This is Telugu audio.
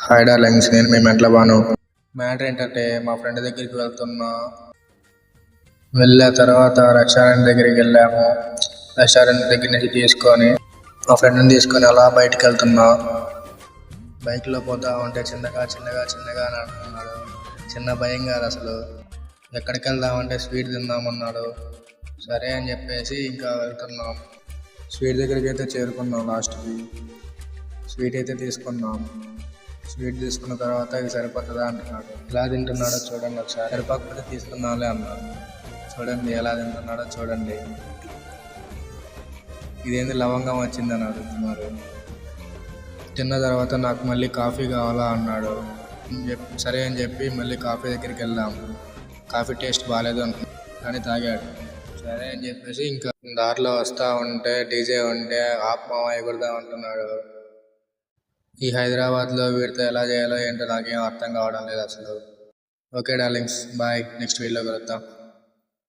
హాయ్ డార్లింగ్స్, నేను మీ మెంట్ల బాను. మ్యాటర్ ఏంటంటే మా ఫ్రెండ్ దగ్గరికి వెళ్ళే తర్వాత రెస్టారెంట్ దగ్గరికి వెళ్ళాము. రెస్టారెంట్ దగ్గర నుంచి తీసుకొని మా ఫ్రెండ్ని తీసుకొని అలా బయటికి వెళ్తున్నా. బైక్లో పోతా ఉంటే చిన్నగా చిన్నగా చిన్నగా అని అంటున్నాడు. చిన్న భయం కాదు అసలు. ఎక్కడికి వెళ్దామంటే స్వీట్ తిందామన్నాడు. సరే అని చెప్పేసి ఇంకా వెళ్తున్నాం. స్వీట్ దగ్గరికి అయితే చేరుకున్నాం. లాస్ట్కి స్వీట్ అయితే తీసుకున్నాం. స్వీట్ తీసుకున్న తర్వాత ఇది సరిపోతుందా అంటున్నాడు. ఎలా తింటున్నాడో చూడండి ఒకసారి. సరిపోకపోతే తీసుకున్నాలే అన్నాడు. చూడండి ఎలా తింటున్నాడో చూడండి. ఇదేంది లవంగం వచ్చిందని అడుగుతున్నారు. తిన్న తర్వాత నాకు మళ్ళీ కాఫీ కావాలా అన్నాడు. సరే అని చెప్పి మళ్ళీ కాఫీ దగ్గరికి వెళ్ళాం. కాఫీ టేస్ట్ బాగాలేదు కానీ తాగాడు. సరే అని చెప్పేసి ఇంకా దారిలో వస్తూ ఉంటే డీజే ఉంటే ఆత్మ ఎగురుదా అంటున్నాడు. ఈ హైదరాబాద్లో వీడితో ఎలా చేయాలో ఏంటో నాకేం అర్థం కావడం లేదు అసలు. Okay darlings, bye. నెక్స్ట్ వీడియోలో కలుద్దాం.